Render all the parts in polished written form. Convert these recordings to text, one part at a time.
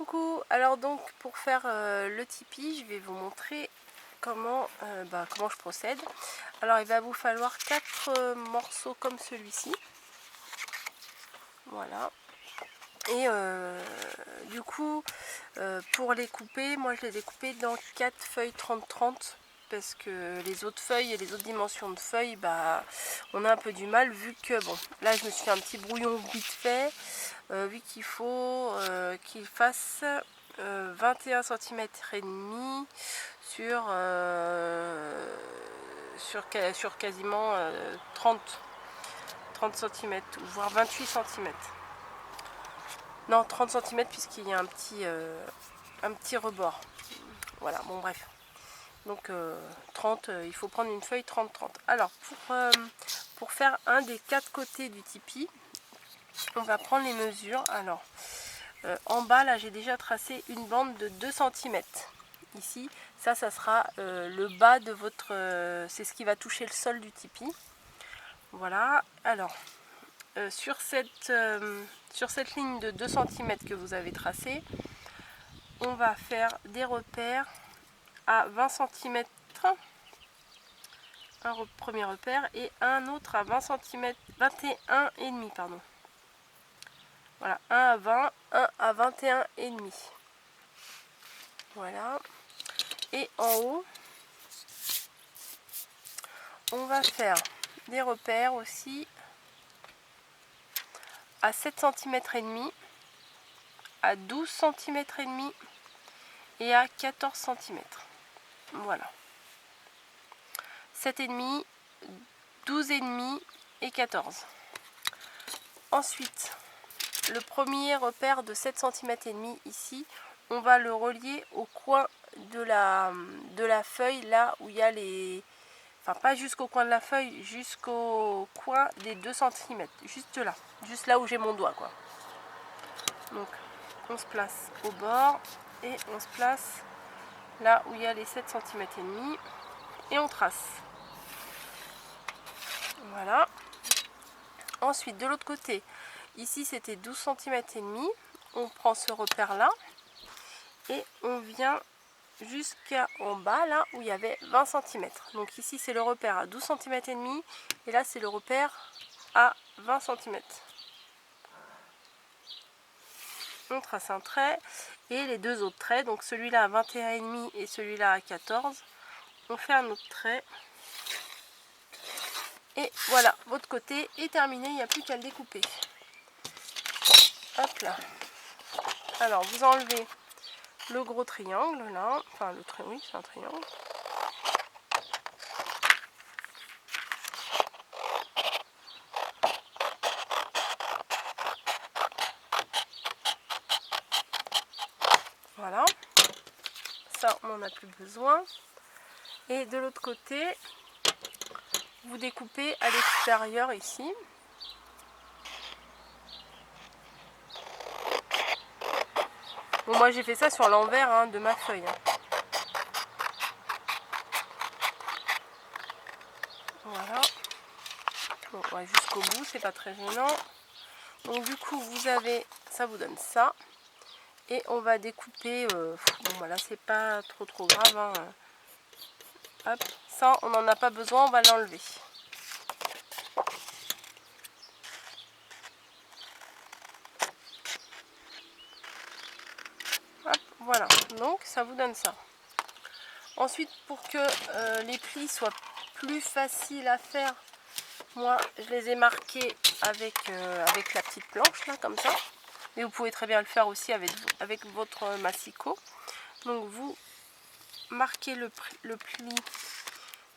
Coucou, alors donc pour faire le tipi, je vais vous montrer comment je procède. Alors il va vous falloir 4 morceaux comme celui-ci. Voilà. Et du coup, pour les couper, moi je les ai coupés dans 4 feuilles 30-30. Parce que les autres feuilles et les autres dimensions de feuilles, on a un peu du mal vu que, bon, là je me suis fait un petit brouillon vite fait, vu qu'il faut qu'il fasse 21 cm et demi sur quasiment 30 cm, voire 28 cm. Non, 30 cm puisqu'il y a un petit rebord. Voilà, bon bref. Donc 30, il faut prendre une feuille 30-30. Alors pour faire un des 4 côtés du tipi, on va prendre les mesures. Alors en bas là j'ai déjà tracé une bande de 2 cm. Ici, ça sera le bas de votre... c'est ce qui va toucher le sol du tipi. Voilà, alors sur cette ligne de 2 cm que vous avez tracée, on va faire des repères à 20 cm, un premier repère et un autre à 20 cm, 21 et demi pardon. Voilà, un à 20, un à 21 et demi. Voilà. Et en haut, on va faire des repères aussi à 7 cm et demi, à 12 cm et demi et à 14 cm. Voilà. 7 et demi, 12 et demi et 14. Ensuite, le premier repère de 7 cm et demi ici, on va le relier au coin de la feuille, là où il y a les... Enfin, pas jusqu'au coin de la feuille, jusqu'au coin des 2 cm. Juste là où j'ai mon doigt, quoi. Donc, on se place au bord et on se place là où il y a les 7 cm et demi et on trace. Voilà. Ensuite, de l'autre côté, ici c'était 12 cm et demi. On prend ce repère là et on vient jusqu'en bas là où il y avait 20 cm. Donc ici c'est le repère à 12 cm et demi et là c'est le repère à 20 cm. On trace un trait et les deux autres traits, donc celui-là à 21 et demi et celui-là à 14, on fait un autre trait. Et voilà, votre côté est terminé, il n'y a plus qu'à le découper. Hop là. Alors vous enlevez le gros triangle là, enfin le triangle, oui c'est un triangle. Voilà, ça on n'en a plus besoin. Et de l'autre côté, vous découpez à l'extérieur ici. Bon, moi j'ai fait ça sur l'envers de ma feuille. Voilà. Bon, ouais, jusqu'au bout, c'est pas très gênant. Donc du coup, vous avez, ça vous donne ça. Et on va découper, bon voilà, c'est pas trop grave. Hop, ça on n'en a pas besoin, on va l'enlever. Hop, voilà, donc ça vous donne ça. Ensuite, pour que les plis soient plus faciles à faire, moi je les ai marqués avec la petite planche là, comme ça. Mais vous pouvez très bien le faire aussi avec votre massicot. Donc vous marquez le pli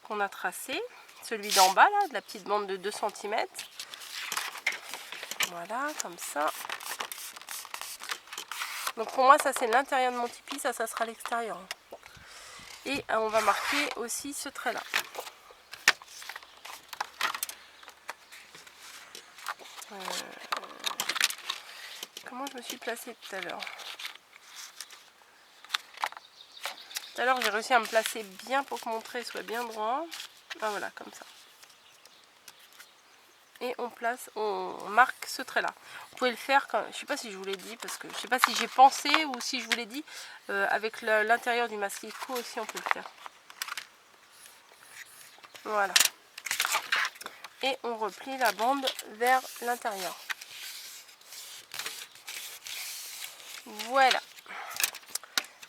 qu'on a tracé, celui d'en bas là, de la petite bande de 2 cm. Voilà, comme ça. Donc pour moi ça c'est l'intérieur de mon tipi, ça sera l'extérieur. Et on va marquer aussi ce trait là. Comment je me suis placée tout à l'heure? Tout à l'heure j'ai réussi à me placer bien pour que mon trait soit bien droit. Ah voilà, comme ça. et on marque ce trait là. Vous pouvez le faire quand, je sais pas si je vous l'ai dit, parce que je sais pas si j'ai pensé ou si je vous l'ai dit, avec l'intérieur du masking aussi on peut le faire. Voilà. Et on replie la bande vers l'intérieur. Voilà.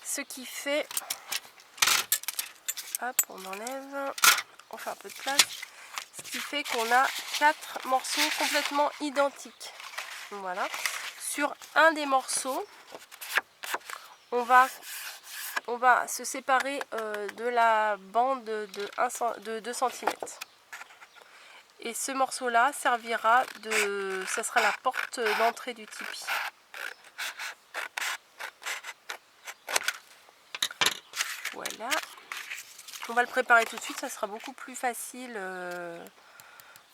Ce qui fait, hop, on enlève, on fait un peu de place. Ce qui fait qu'on a 4 morceaux complètement identiques. Voilà. Sur un des morceaux, on va se séparer de la bande de 2 cm. Et ce morceau là servira ça sera la porte d'entrée du tipi. Voilà. On va le préparer tout de suite, ça sera beaucoup plus facile de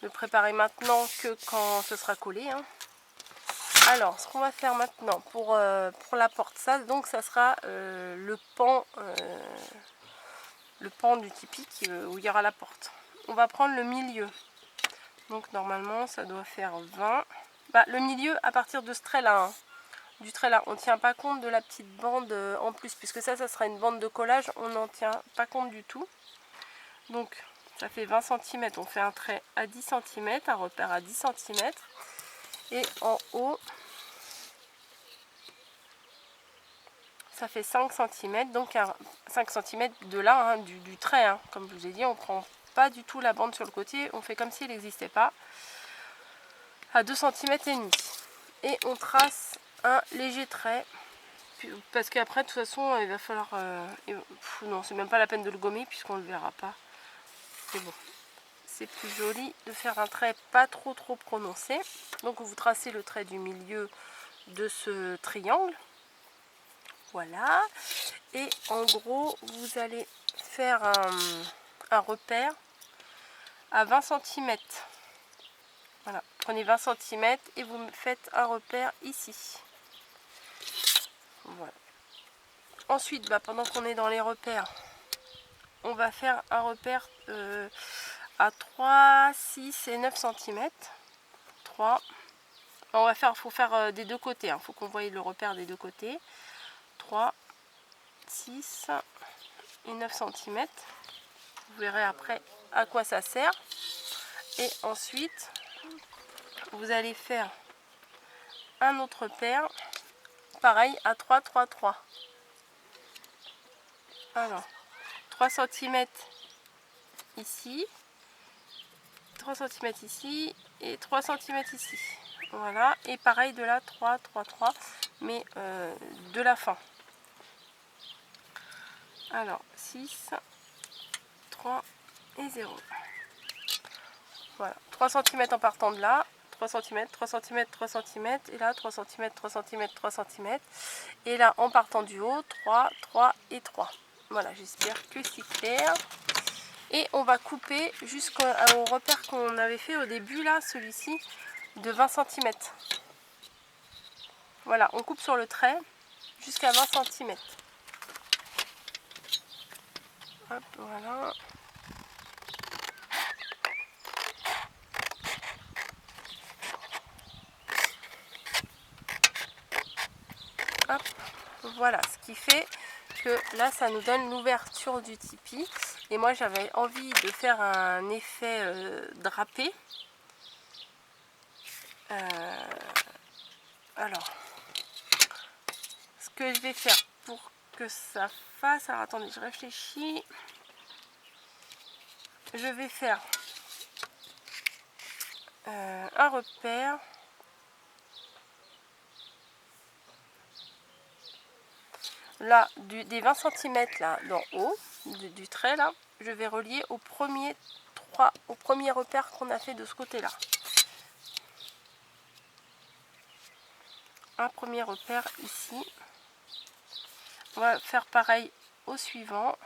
le préparer maintenant que quand ce sera collé, hein. Alors, ce qu'on va faire maintenant pour la porte, ça sera le pan du tipi où il y aura la porte. On va prendre le milieu. Donc normalement, ça doit faire 20. Bah, le milieu à partir de ce trait-là, hein. Du trait là, on ne tient pas compte de la petite bande en plus, puisque ça sera une bande de collage, on n'en tient pas compte du tout. Donc, ça fait 20 cm, on fait un trait à 10 cm, un repère à 10 cm. Et en haut, ça fait 5 cm, donc 5 cm de là, hein, du trait, hein. Comme je vous ai dit, on ne prend pas du tout la bande sur le côté, on fait comme s'il n'existait pas, à 2 cm et demi. Et on trace un léger trait, parce qu'après de toute façon il va falloir non, c'est même pas la peine de le gommer puisqu'on le verra pas, mais bon, c'est plus joli de faire un trait pas trop prononcé. Donc vous tracez le trait du milieu de ce triangle, voilà, et en gros vous allez faire un repère à 20 cm. Voilà, prenez 20 cm et vous faites un repère ici. Voilà. Ensuite, pendant qu'on est dans les repères, on va faire un repère à 3, 6 et 9 cm. 3. Faut faire des deux côtés. Il faut qu'on voie le repère des deux côtés. 3, 6 et 9 cm. Vous verrez après à quoi ça sert. Et ensuite, vous allez faire un autre repère. Pareil, à 3, 3, 3. Alors, 3 cm ici, 3 cm ici et 3 cm ici. Voilà, et pareil de là, 3, 3, 3, mais de la fin. Alors, 6, 3 et 0. Voilà, 3 cm en partant de là, 3 cm, 3 cm, 3 cm, et là 3 cm, 3 cm, 3 cm, et là en partant du haut, 3, 3 et 3. Voilà, j'espère que c'est clair. Et on va couper jusqu'au repère qu'on avait fait au début, là, celui-ci, de 20 cm. Voilà, on coupe sur le trait jusqu'à 20 cm. Hop, voilà. Hop, voilà, ce qui fait que là, ça nous donne l'ouverture du tipi. Et moi, j'avais envie de faire un effet drapé. Alors, ce que je vais faire pour que ça fasse... Alors, attendez, je réfléchis. Je vais faire un repère. Là, des 20 cm là, d'en haut, du trait là, je vais relier au premier repère qu'on a fait de ce côté-là. Un premier repère ici. On va faire pareil au suivant.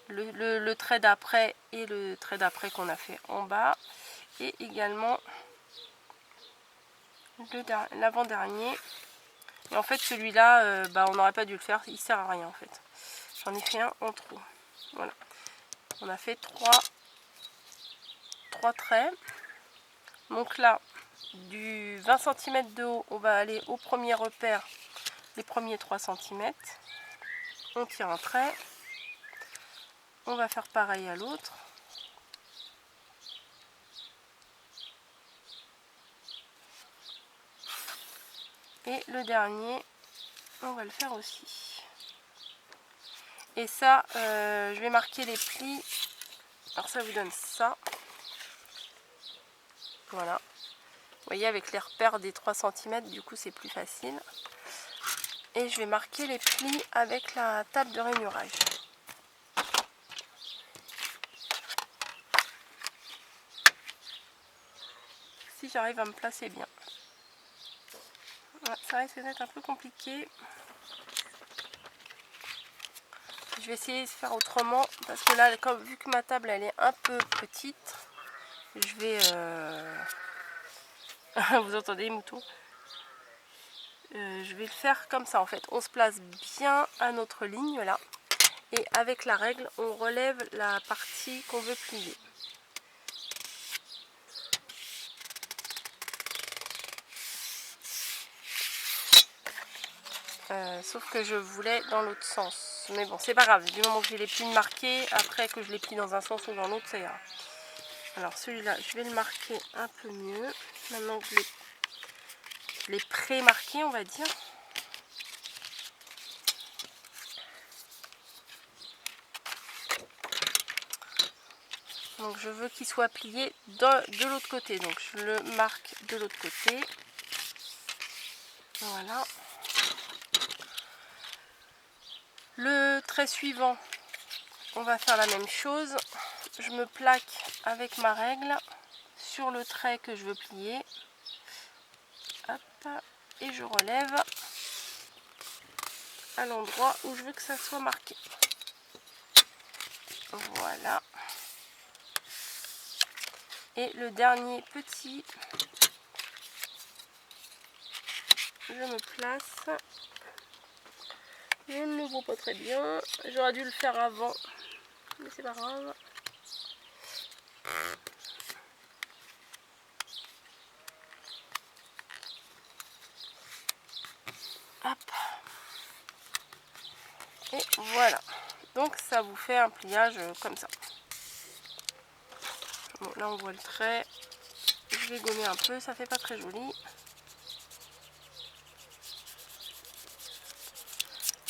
Le trait d'après et le trait d'après qu'on a fait en bas. Et également l'avant-dernier. Et en fait celui-là, on n'aurait pas dû le faire, il sert à rien en fait. J'en ai fait un en trop. Voilà. On a fait 3 traits. Donc là, du 20 cm de haut, on va aller au premier repère, les premiers 3 cm. On tire un trait. On va faire pareil à l'autre. Et le dernier, on va le faire aussi. Et ça, je vais marquer les plis. Alors ça vous donne ça. Voilà. Vous voyez, avec les repères des 3 cm, du coup c'est plus facile. Et je vais marquer les plis avec la table de rainurage. Si j'arrive à me placer bien. Ouais, ça risque d'être un peu compliqué. Je vais essayer de faire autrement parce que là, comme, vu que ma table elle est un peu petite, je vais... vous entendez les moutons? Je vais le faire comme ça en fait. On se place bien à notre ligne là. Et avec la règle, on relève la partie qu'on veut plier. Sauf que je voulais dans l'autre sens. Mais bon, c'est pas grave. Du moment que j'ai les plis marqués, après que je les plie dans un sens ou dans l'autre, ça ira. Alors celui-là, je vais le marquer un peu mieux. Maintenant que je l'ai pré-marqué, on va dire. Donc je veux qu'il soit plié de l'autre côté. Donc je le marque de l'autre côté. Voilà. Le trait suivant, on va faire la même chose. Je me plaque avec ma règle sur le trait que je veux plier. Hop, et je relève à l'endroit où je veux que ça soit marqué. Voilà. Et le dernier petit, je me place. Je ne le vois pas très bien. J'aurais dû le faire avant, mais c'est pas grave. Hop. Et voilà. Donc ça vous fait un pliage comme ça. Bon, là on voit le trait. Je vais gommer un peu, ça fait pas très joli.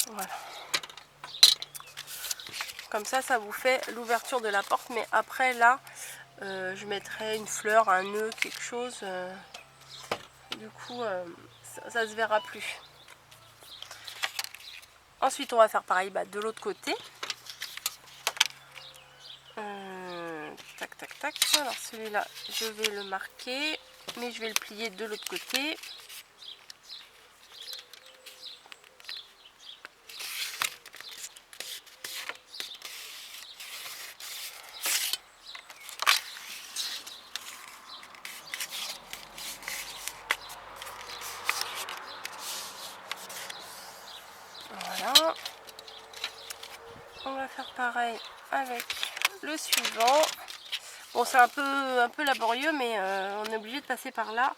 Voilà. Comme ça vous fait l'ouverture de la porte. Mais après là, je mettrai une fleur, un nœud, quelque chose. Du coup, ça se verra plus. Ensuite, on va faire pareil de l'autre côté. Tac, tac, tac. Alors celui-là, je vais le marquer, mais je vais le plier de l'autre côté. Voilà. On va faire pareil avec le suivant. Bon, c'est un peu laborieux, mais on est obligé de passer par là.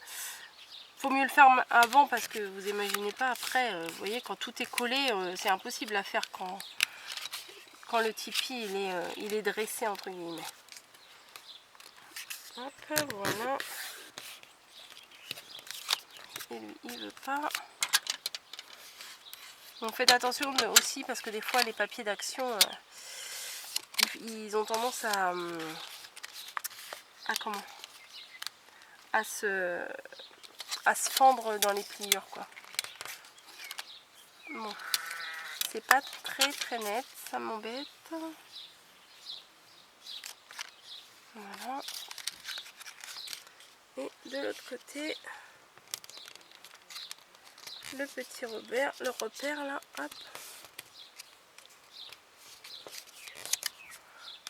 Faut mieux le faire avant parce que vous imaginez pas après, vous voyez, quand tout est collé, c'est impossible à faire quand le tipi il est dressé entre guillemets. Hop, voilà. Et lui, il veut pas. Donc faites attention aussi parce que des fois les papiers d'action, ils ont tendance à comment, à se fendre dans les pliures quoi. Bon, c'est pas très net, ça m'embête. Voilà. Et de l'autre côté, le petit repère, là, hop.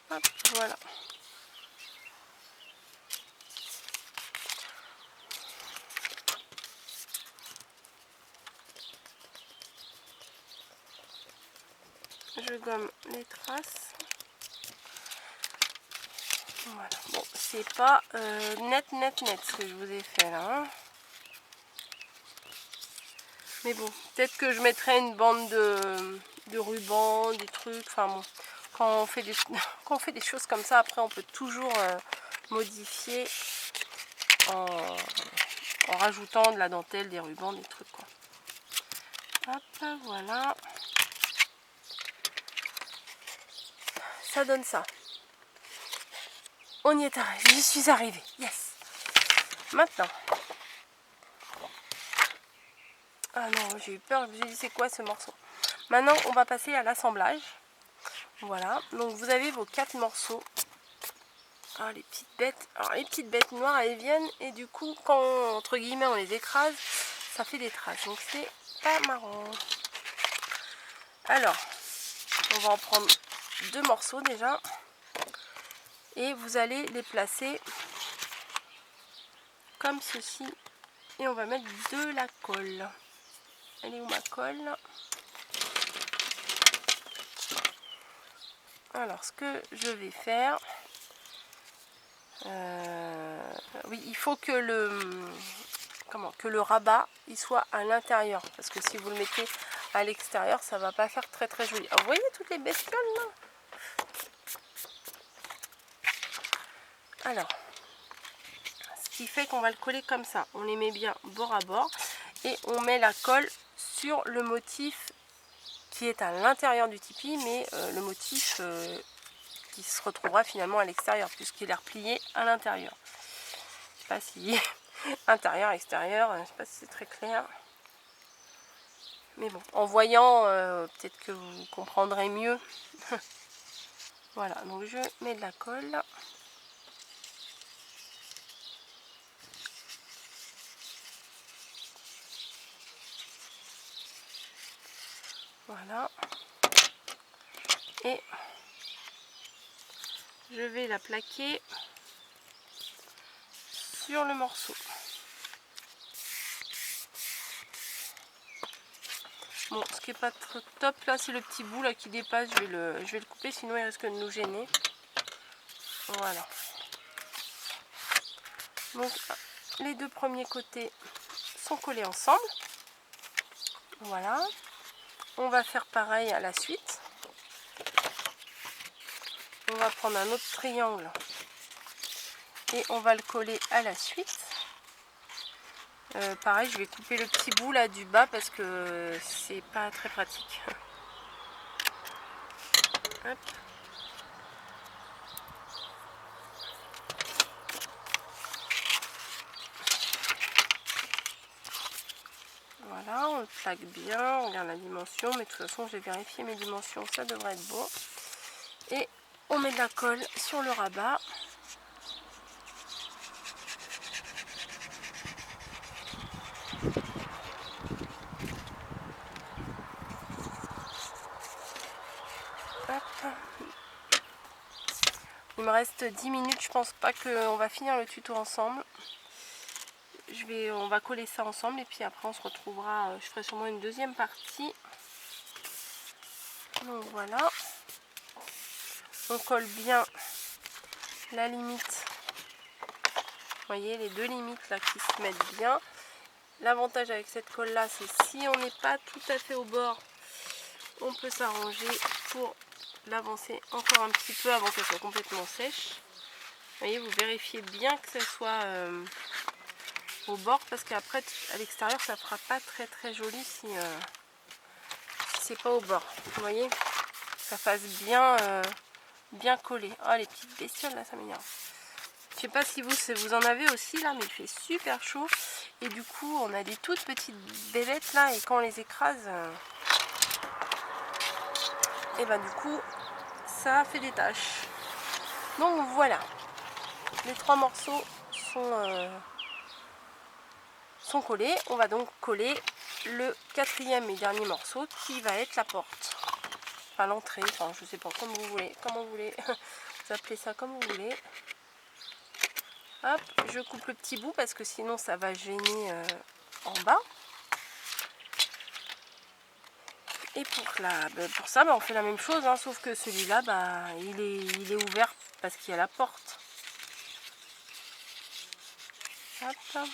Hop, voilà. Je gomme les traces. Voilà. Bon, c'est pas net ce que je vous ai fait là. Hein. Mais bon, peut-être que je mettrai une bande de ruban, des trucs. Enfin bon, quand on fait des choses comme ça, après on peut toujours modifier en rajoutant de la dentelle, des rubans, des trucs quoi. Hop, voilà. Ça donne ça. On y est arrivé, j'y suis arrivée. Yes. Maintenant. Ah non, j'ai eu peur, je me suis dit c'est quoi ce morceau. Maintenant, on va passer à l'assemblage. Voilà, donc vous avez vos 4 morceaux. Ah, les petites bêtes. Alors les petites bêtes noires, elles viennent et du coup, quand entre guillemets on les écrase, ça fait des traces. Donc c'est pas marrant. Alors, on va en prendre 2 morceaux déjà. Et vous allez les placer comme ceci. Et on va mettre de la colle. Elle est où ma colle? Alors, ce que je vais faire... oui, il faut que le rabat il soit à l'intérieur. Parce que si vous le mettez à l'extérieur, ça va pas faire très très joli. Alors, vous voyez toutes les bestioles là? Alors, ce qui fait qu'on va le coller comme ça. On les met bien bord à bord. Et on met la colle sur le motif qui est à l'intérieur du tipi, mais le motif qui se retrouvera finalement à l'extérieur, puisqu'il est replié à l'intérieur. Je sais pas si intérieur, extérieur, je sais pas si c'est très clair. Mais bon, en voyant, peut-être que vous comprendrez mieux. Voilà, donc je mets de la colle. Voilà. Et je vais la plaquer sur le morceau. Bon, ce qui est pas trop top là, c'est le petit bout là qui dépasse. Je vais le couper, sinon il risque de nous gêner. Voilà. Donc les 2 premiers côtés sont collés ensemble. Voilà. On va faire pareil à la suite. On va prendre un autre triangle et on va le coller à la suite. Pareil, je vais couper le petit bout là du bas parce que c'est pas très pratique. Hop. Voilà, on le plaque bien, on regarde la dimension, mais de toute façon j'ai vérifié mes dimensions, ça devrait être bon. Et on met de la colle sur le rabat. Hop. Il me reste 10 minutes, je pense pas qu'on va finir le tuto ensemble. On va coller ça ensemble et puis après on se retrouvera, je ferai sûrement une deuxième partie. Donc voilà, on colle bien la limite, vous voyez les 2 limites là qui se mettent bien. L'avantage avec cette colle là, c'est si on n'est pas tout à fait au bord, on peut s'arranger pour l'avancer encore un petit peu avant qu'elle soit complètement sèche. Vous voyez, vous vérifiez bien que ça soit au bord, parce qu'après à l'extérieur ça fera pas très très joli si c'est pas au bord. Vous voyez, ça fasse bien collé. Oh les petites bestioles là, ça m'énerve. Je sais pas si vous en avez aussi là, mais il fait super chaud et du coup on a des toutes petites bébêtes là et quand on les écrase, et ben du coup ça fait des taches. Donc voilà, les 3 morceaux sont collés. On va donc coller le 4e et dernier morceau qui va être la porte, enfin l'entrée, enfin je sais pas, comme vous voulez, vous appelez ça comme vous voulez. Hop, je coupe le petit bout parce que sinon ça va gêner en bas. Et pour ça, on fait la même chose, hein, sauf que celui-là, il est ouvert parce qu'il y a la porte. Hop.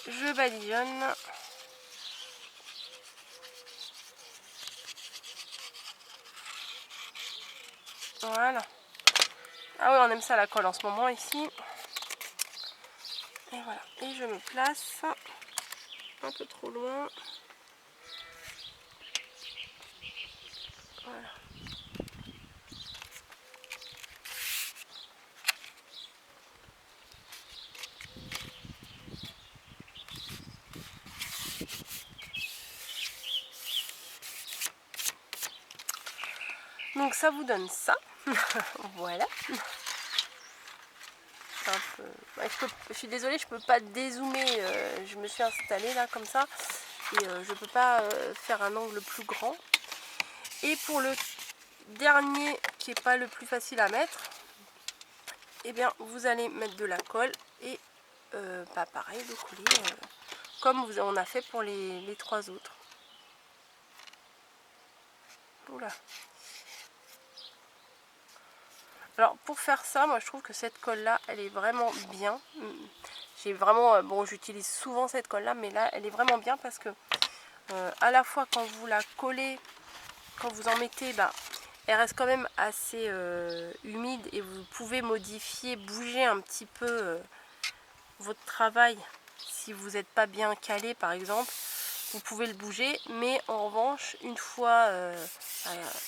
Je badigeonne. Voilà. Ah oui, on aime ça la colle en ce moment ici. Et voilà. Et je me place un peu trop loin. Voilà. Donc ça vous donne ça. Voilà. Un peu... je suis désolée, je peux pas dézoomer. Je me suis installée là comme ça. Et je peux pas faire un angle plus grand. Et pour le dernier qui est pas le plus facile à mettre, et bien vous allez mettre de la colle et pareil, le coller comme on a fait pour les trois autres. Oula. Alors pour faire ça, moi je trouve que cette colle là elle est vraiment bien. J'ai vraiment, bon j'utilise souvent cette colle là, mais là elle est vraiment bien parce que à la fois quand vous la collez, quand vous en mettez, bah, elle reste quand même assez humide et vous pouvez modifier, bouger un petit peu votre travail. Si vous n'êtes pas bien calé par exemple, vous pouvez le bouger, mais en revanche une fois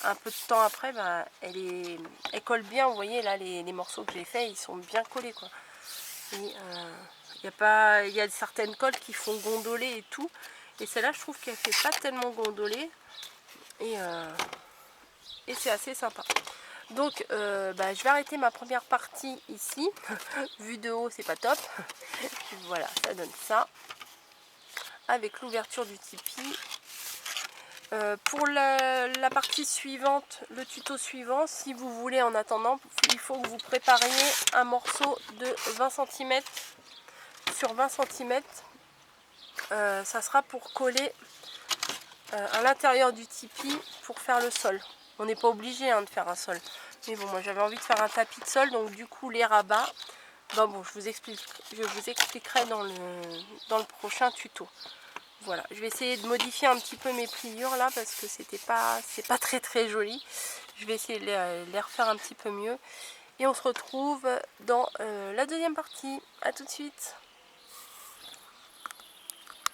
un peu de temps après, bah, elle colle bien. Vous voyez là les morceaux que j'ai fait, ils sont bien collés quoi. Et il y a certaines colles qui font gondoler et tout, et celle-là je trouve qu'elle fait pas tellement gondoler et c'est assez sympa. Donc bah, je vais arrêter ma première partie ici. Vu de haut c'est pas top. Voilà, ça donne ça avec l'ouverture du tipi. Pour la partie suivante, le tuto suivant, si vous voulez, en attendant, il faut que vous prépariez un morceau de 20 cm sur 20 cm. Ça sera pour coller à l'intérieur du tipi pour faire le sol. On n'est pas obligé de faire un sol, mais bon, moi j'avais envie de faire un tapis de sol, donc du coup les rabats, bon, je vous expliquerai dans le prochain tuto. Voilà, je vais essayer de modifier un petit peu mes pliures là parce que c'est pas très joli. Je vais essayer de les refaire un petit peu mieux et on se retrouve dans la deuxième partie. À tout de suite.